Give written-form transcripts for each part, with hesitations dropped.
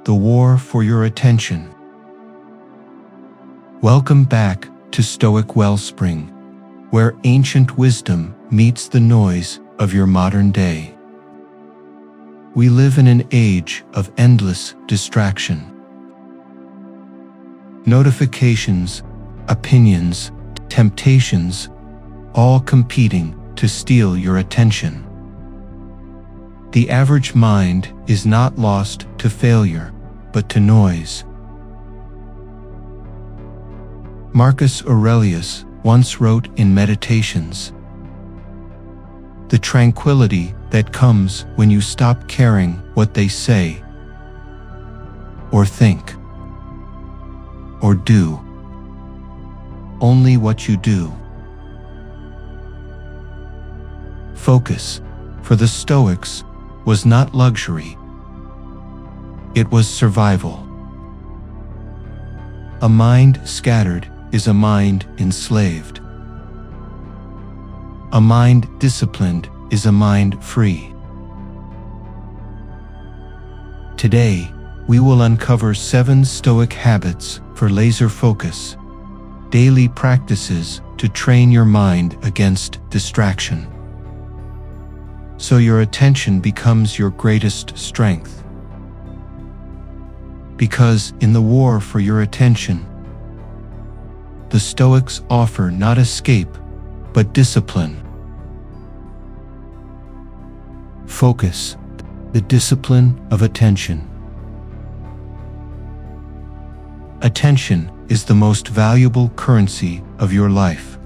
The war for your attention. Welcome back to Stoic Wellspring, where ancient wisdom meets the noise of your modern day. We live in an age of endless distraction. Notifications, opinions, temptations, all competing to steal your attention. The average mind is not lost to failure, but to noise. Marcus Aurelius once wrote in Meditations, "The tranquility that comes when you stop caring what they say, or think, or do, only what you do." Focus, for the Stoics, was not luxury. It was survival. A mind scattered is a mind enslaved. A mind disciplined is a mind free. Today, we will uncover 7 Stoic habits for laser focus, daily practices to train your mind against distraction, so your attention becomes your greatest strength. Because in the war for your attention, the Stoics offer not escape, but discipline. Focus, the discipline of attention. Attention is the most valuable currency of your life.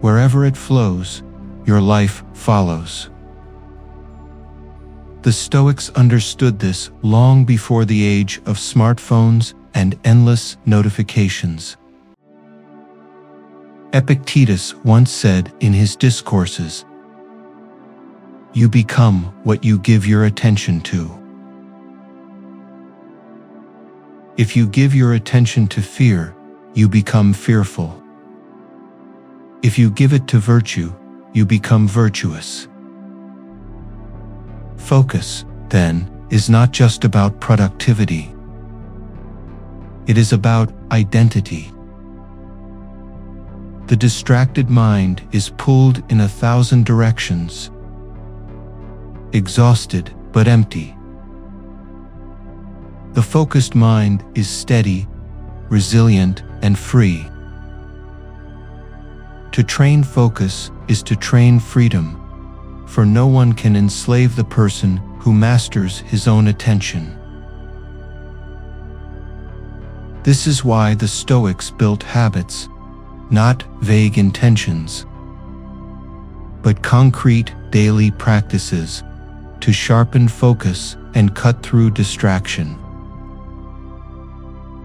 Wherever it flows, your life follows. The Stoics understood this long before the age of smartphones and endless notifications. Epictetus once said in his discourses, "You become what you give your attention to." If you give your attention to fear, you become fearful. If you give it to virtue, you become virtuous. Focus, then, is not just about productivity. It is about identity. The distracted mind is pulled in 1,000 directions, exhausted but empty. The focused mind is steady, resilient, and free. To train focus is to train freedom, for no one can enslave the person who masters his own attention. This is why the Stoics built habits, not vague intentions, but concrete daily practices to sharpen focus and cut through distraction.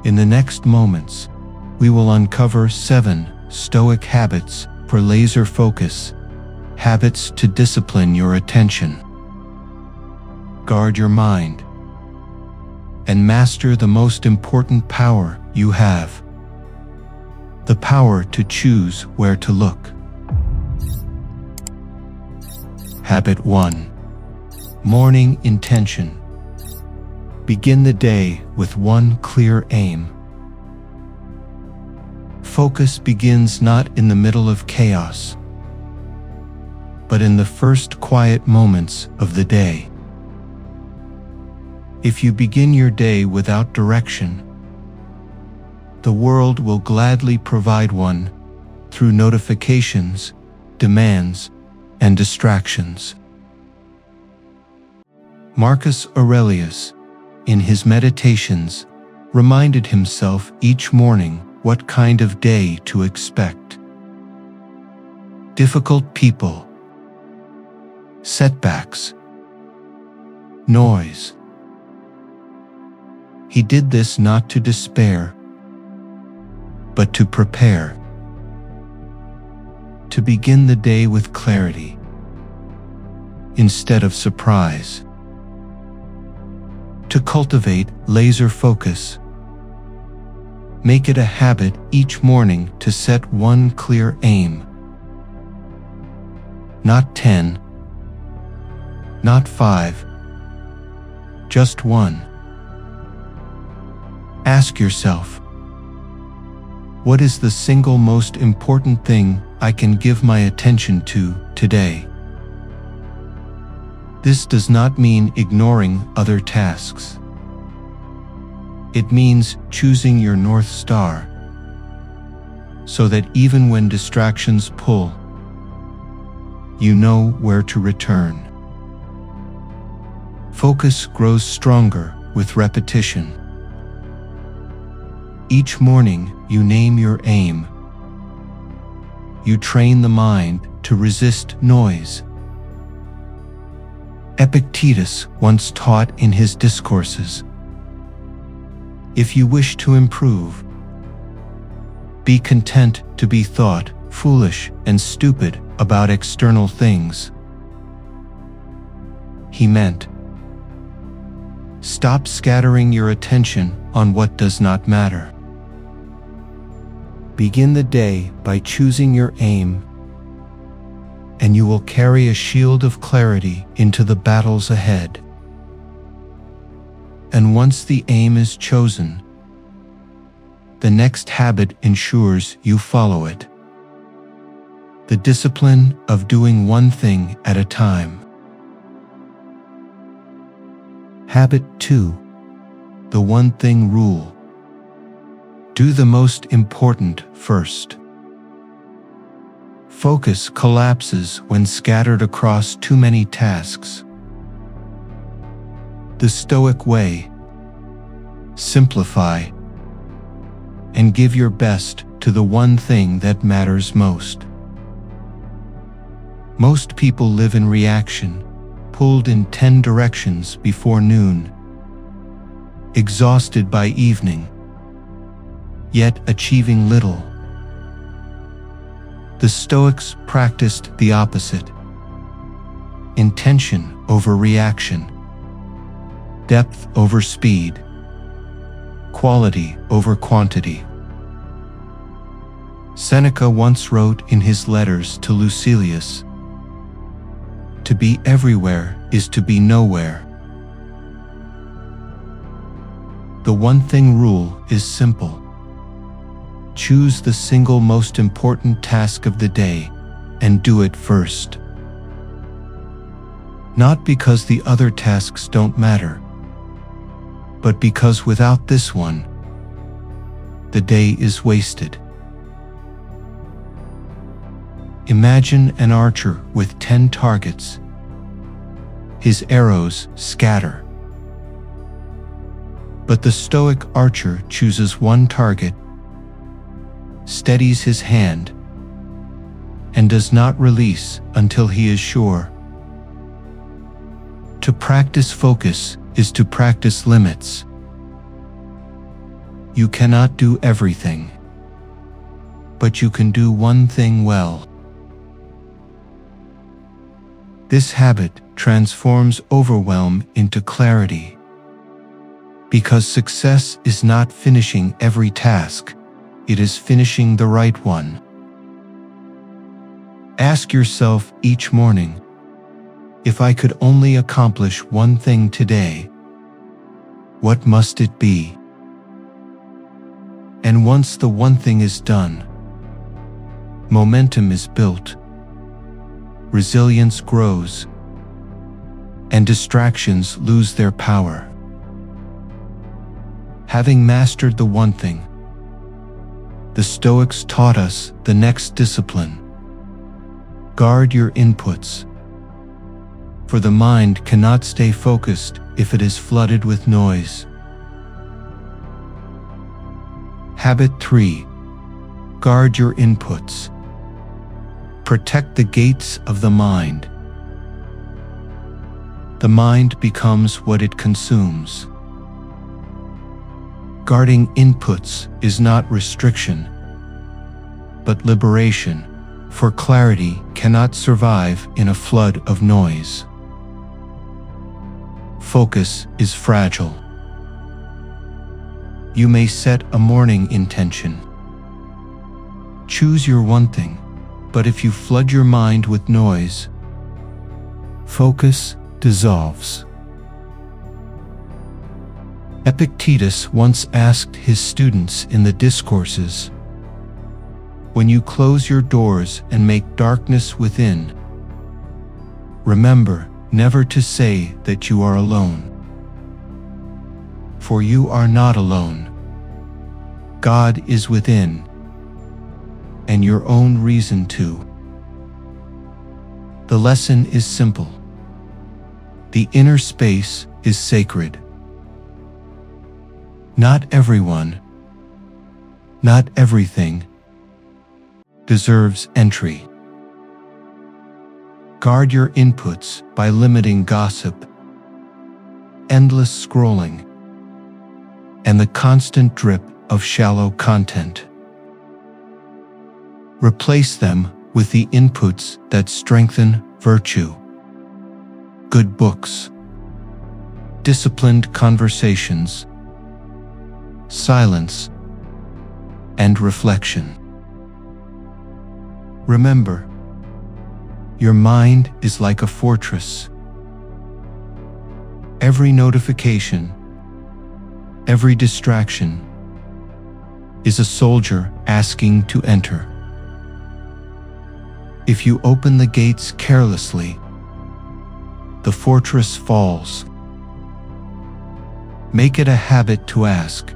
In the next moments, we will uncover 7 Stoic habits for laser focus, habits to discipline your attention. Guard your mind and master the most important power you have, the power to choose where to look. Habit 1. Morning intention. Begin the day with one clear aim. Focus begins not in the middle of chaos, but in the first quiet moments of the day. If you begin your day without direction, the world will gladly provide one through notifications, demands, and distractions. Marcus Aurelius, in his Meditations, reminded himself each morning what kind of day to expect. Difficult people, setbacks, noise. He did this not to despair, but to prepare, to begin the day with clarity instead of surprise, to cultivate laser focus. Make it a habit each morning to set one clear aim. Not 10, not 5, just one. Ask yourself, what is the single most important thing I can give my attention to today? This does not mean ignoring other tasks. It means choosing your North Star, so that even when distractions pull, you know where to return. Focus grows stronger with repetition. Each morning, you name your aim. You train the mind to resist noise. Epictetus once taught in his discourses, if you wish to improve, be content to be thought foolish and stupid about external things. He meant, stop scattering your attention on what does not matter. Begin the day by choosing your aim, and you will carry a shield of clarity into the battles ahead. And once the aim is chosen, the next habit ensures you follow it. The discipline of doing one thing at a time. Habit 2. The one thing rule. Do the most important first. Focus collapses when scattered across too many tasks. The Stoic way: simplify and give your best to the one thing that matters most. Most people live in reaction, pulled in 10 directions before noon, exhausted by evening, yet achieving little. The Stoics practiced the opposite: intention over reaction, depth over speed, quality over quantity. Seneca once wrote in his letters to Lucilius, to be everywhere is to be nowhere. The one thing rule is simple. Choose the single most important task of the day and do it first. Not because the other tasks don't matter, but because without this one, the day is wasted. Imagine an archer with 10 targets. His arrows scatter. But the Stoic archer chooses one target, steadies his hand, and does not release until he is sure. To practice focus is to practice limits. You cannot do everything, but you can do one thing well. This habit transforms overwhelm into clarity, because success is not finishing every task, it is finishing the right one. Ask yourself each morning, if I could only accomplish one thing today, what must it be? And once the one thing is done, momentum is built, resilience grows, and distractions lose their power. Having mastered the one thing, the Stoics taught us the next discipline. Guard your inputs, for the mind cannot stay focused if it is flooded with noise. Habit 3. Guard your inputs. Protect the gates of the mind. The mind becomes what it consumes. Guarding inputs is not restriction, but liberation, for clarity cannot survive in a flood of noise. Focus is fragile. You may set a morning intention. Choose your one thing, but if you flood your mind with noise, focus dissolves. Epictetus once asked his students in the Discourses, "When you close your doors and make darkness within, remember never to say that you are alone. For you are not alone. God is within, and your own reason too." The lesson is simple. The inner space is sacred. Not everyone, not everything, deserves entry. Guard your inputs by limiting gossip, endless scrolling, and the constant drip of shallow content. Replace them with the inputs that strengthen virtue. Good books, disciplined conversations, silence, and reflection. Remember, your mind is like a fortress. Every notification, every distraction is a soldier asking to enter. If you open the gates carelessly, the fortress falls. Make it a habit to ask,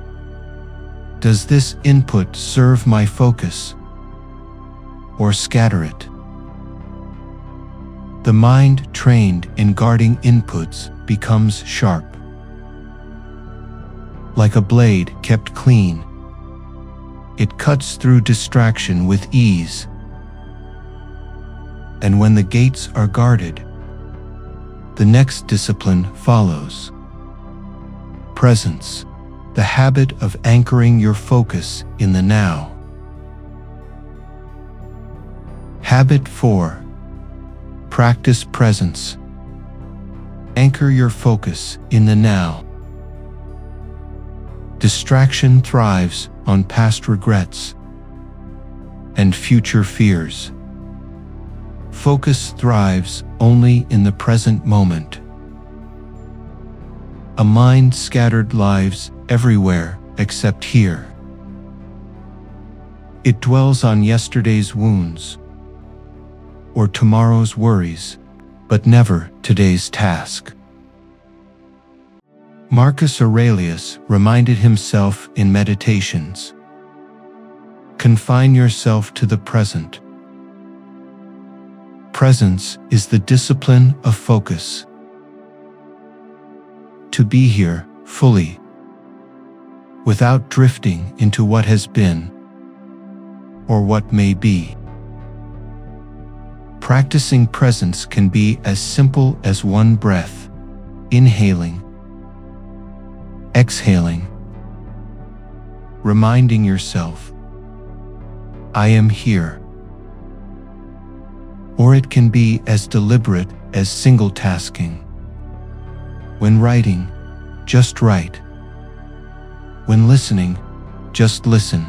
does this input serve my focus, or scatter it? The mind trained in guarding inputs becomes sharp. Like a blade kept clean, it cuts through distraction with ease. And when the gates are guarded, the next discipline follows. Presence, the habit of anchoring your focus in the now. Habit 4. Practice presence. Anchor your focus in the now. Distraction thrives on past regrets and future fears. Focus thrives only in the present moment. A mind scattered lives everywhere except here. It dwells on yesterday's wounds or tomorrow's worries, but never today's task. Marcus Aurelius reminded himself in Meditations, confine yourself to the present. Presence is the discipline of focus. To be here fully, without drifting into what has been or what may be. Practicing presence can be as simple as one breath, inhaling, exhaling, reminding yourself, I am here. Or it can be as deliberate as single-tasking. When writing, just write. When listening, just listen.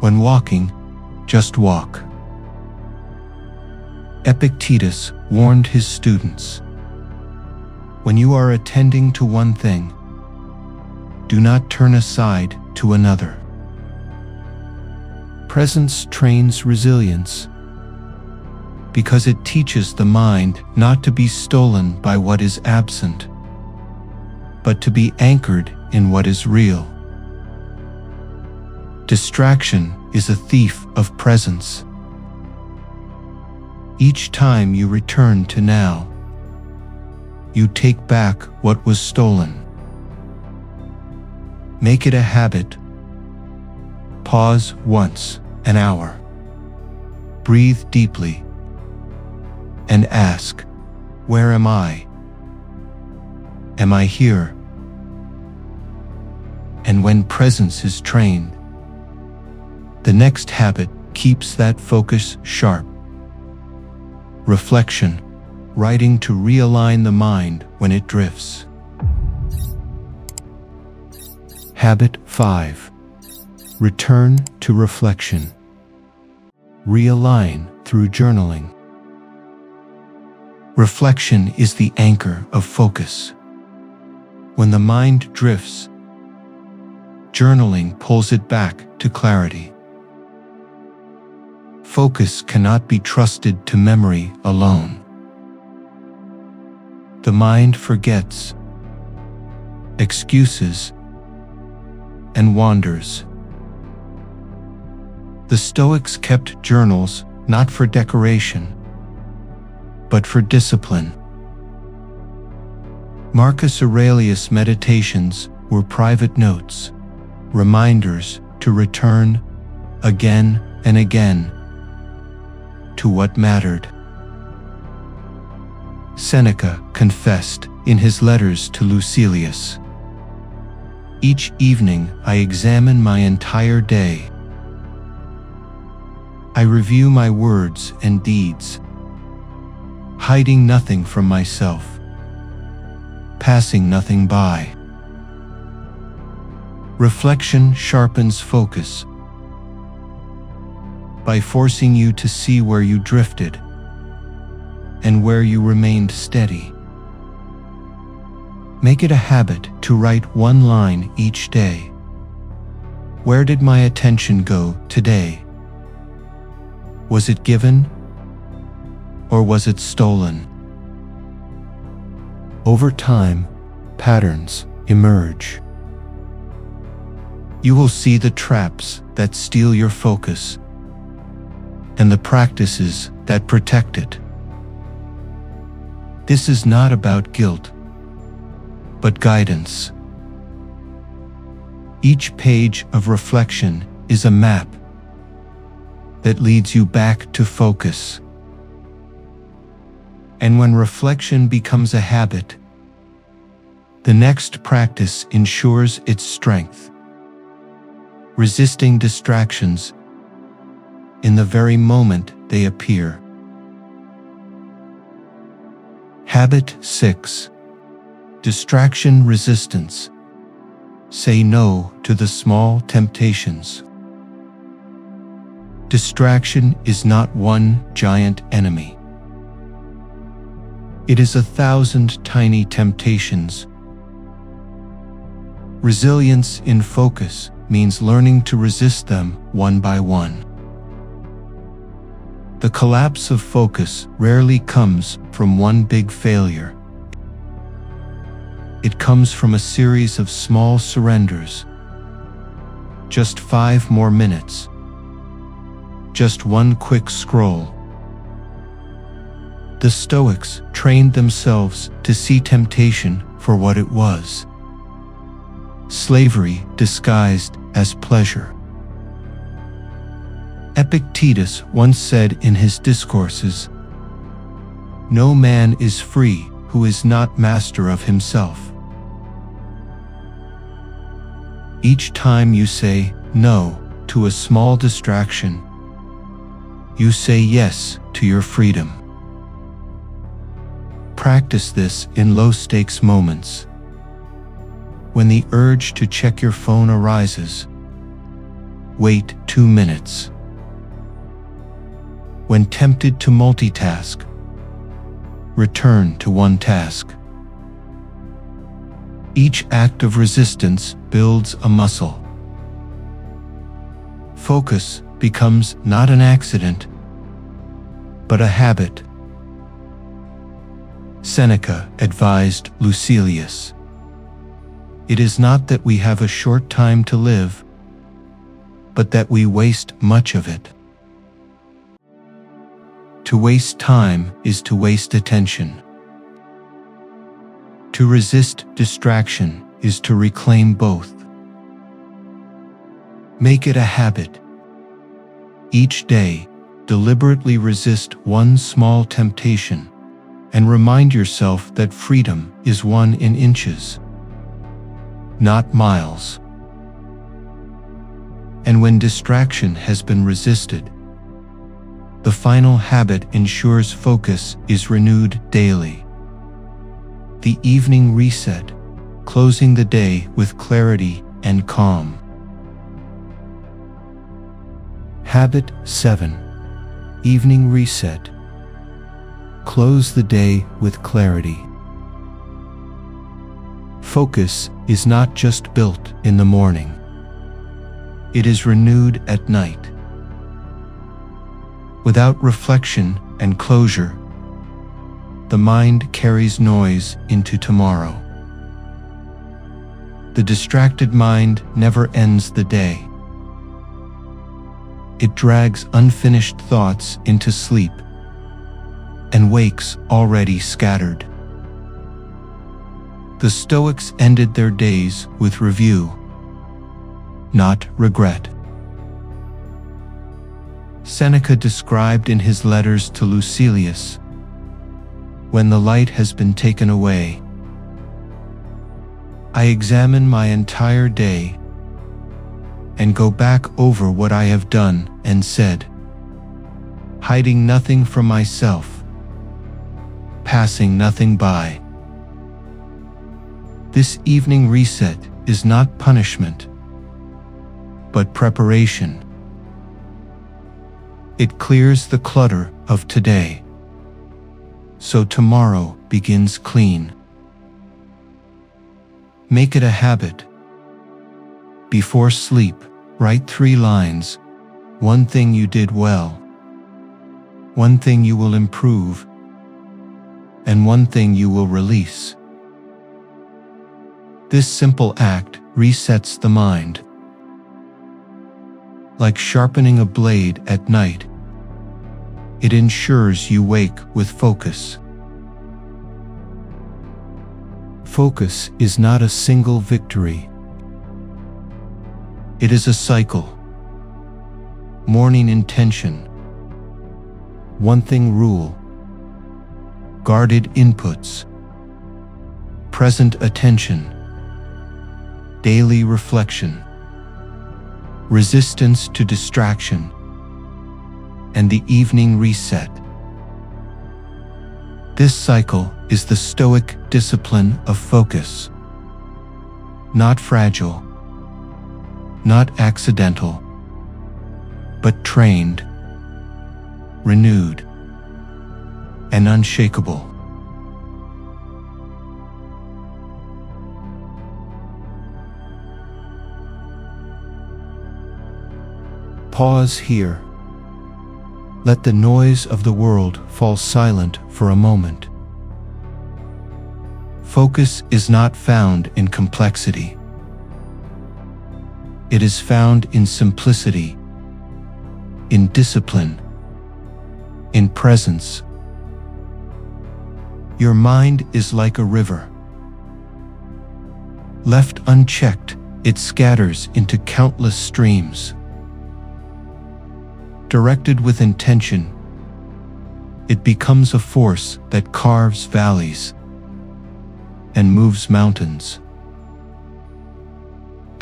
When walking, just walk. Epictetus warned his students, when you are attending to one thing, do not turn aside to another. Presence trains resilience because it teaches the mind not to be stolen by what is absent, but to be anchored in what is real. Distraction is a thief of presence. Each time you return to now, you take back what was stolen. Make it a habit. Pause once an hour. Breathe deeply and ask, where am I? Am I here? And when presence is trained, the next habit keeps that focus sharp. Reflection, writing to realign the mind when it drifts. Habit 5. Return to reflection. Realign through journaling. Reflection is the anchor of focus. When the mind drifts, journaling pulls it back to clarity. Focus cannot be trusted to memory alone. The mind forgets, excuses, and wanders. The Stoics kept journals not for decoration, but for discipline. Marcus Aurelius' meditations were private notes, reminders to return again and again to what mattered. Seneca confessed in his letters to Lucilius, "Each evening I examine my entire day. I review my words and deeds, hiding nothing from myself, passing nothing by." Reflection sharpens focus by forcing you to see where you drifted and where you remained steady. Make it a habit to write one line each day. Where did my attention go today? Was it given, or was it stolen? Over time, patterns emerge. You will see the traps that steal your focus and the practices that protect it. This is not about guilt, but guidance. Each page of reflection is a map that leads you back to focus. And when reflection becomes a habit, the next practice ensures its strength, resisting distractions in the very moment they appear. Habit 6. Distraction resistance. Say no to the small temptations. Distraction is not one giant enemy. It is 1,000 tiny temptations. Resilience in focus means learning to resist them one by one. The collapse of focus rarely comes from one big failure. It comes from a series of small surrenders. Just 5 more minutes. Just one quick scroll. The Stoics trained themselves to see temptation for what it was: slavery disguised as pleasure. Epictetus once said in his discourses, "No man is free who is not master of himself." Each time you say no to a small distraction, you say yes to your freedom. Practice this in low-stakes moments. When the urge to check your phone arises, wait 2 minutes. When tempted to multitask, return to one task. Each act of resistance builds a muscle. Focus becomes not an accident, but a habit. Seneca advised Lucilius, "It is not that we have a short time to live, but that we waste much of it." To waste time is to waste attention. To resist distraction is to reclaim both. Make it a habit. Each day, deliberately resist one small temptation and remind yourself that freedom is won in inches, not miles. And when distraction has been resisted, the final habit ensures focus is renewed daily. The evening reset, closing the day with clarity and calm. Habit 7. Evening reset. Close the day with clarity. Focus is not just built in the morning. It is renewed at night. Without reflection and closure, the mind carries noise into tomorrow. The distracted mind never ends the day. It drags unfinished thoughts into sleep and wakes already scattered. The Stoics ended their days with review, not regret. Seneca described in his letters to Lucilius, "When the light has been taken away, I examine my entire day and go back over what I have done and said, hiding nothing from myself, passing nothing by." This evening reset is not punishment, but preparation. It clears the clutter of today, so tomorrow begins clean. Make it a habit. Before sleep, write 3 lines, one thing you did well, one thing you will improve, and one thing you will release. This simple act resets the mind. Like sharpening a blade at night, it ensures you wake with focus. Focus is not a single victory. It is a cycle. Morning intention, one thing rule, guarded inputs, present attention, daily reflection, resistance to distraction, and the evening reset. This cycle is the Stoic discipline of focus. Not fragile, not accidental, but trained, renewed, and unshakable. Pause here. Let the noise of the world fall silent for a moment. Focus is not found in complexity. It is found in simplicity, in discipline, in presence. Your mind is like a river. Left unchecked, it scatters into countless streams. Directed with intention, it becomes a force that carves valleys and moves mountains.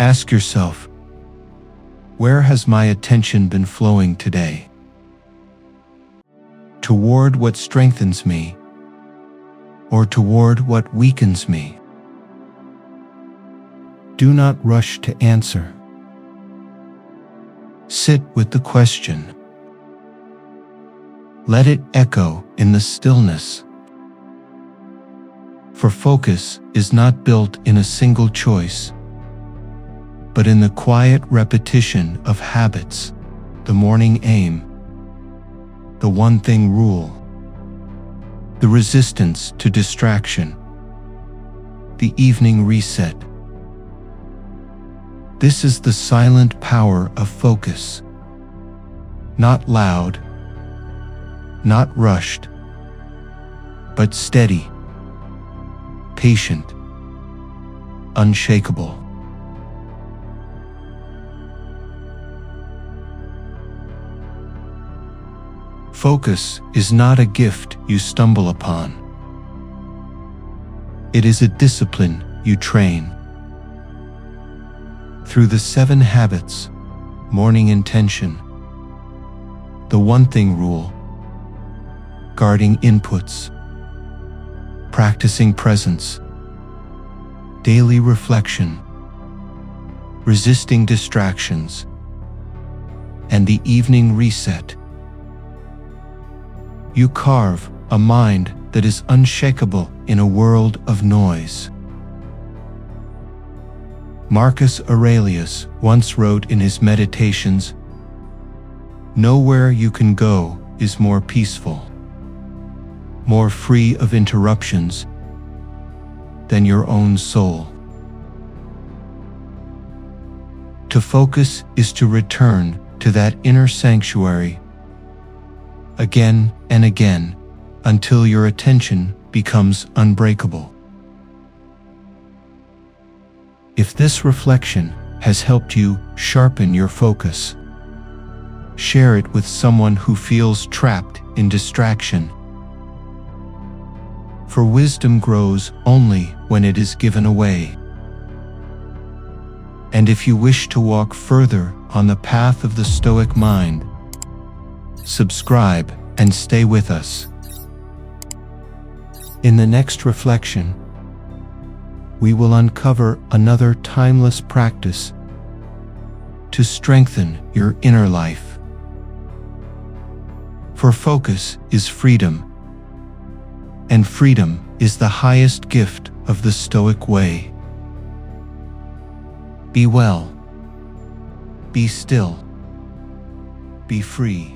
Ask yourself, where has my attention been flowing today? Toward what strengthens me, or toward what weakens me? Do not rush to answer. Sit with the question. Let it echo in the stillness. For focus is not built in a single choice, but in the quiet repetition of habits, the morning aim, the one thing rule, the resistance to distraction, the evening reset. This is the silent power of focus. Not loud, not rushed, but steady, patient, unshakable. Focus is not a gift you stumble upon. It is a discipline you train. Through the 7 habits, morning intention, the one thing rule, guarding inputs, practicing presence, daily reflection, resisting distractions, and the evening reset. You carve a mind that is unshakable in a world of noise. Marcus Aurelius once wrote in his Meditations, "Nowhere you can go is more peaceful, more free of interruptions than your own soul." To focus is to return to that inner sanctuary again and again until your attention becomes unbreakable. If this reflection has helped you sharpen your focus, share it with someone who feels trapped in distraction. For wisdom grows only when it is given away. And if you wish to walk further on the path of the Stoic mind, subscribe and stay with us. In the next reflection, we will uncover another timeless practice to strengthen your inner life. For focus is freedom, and freedom is the highest gift of the Stoic way. Be well, be still, be free.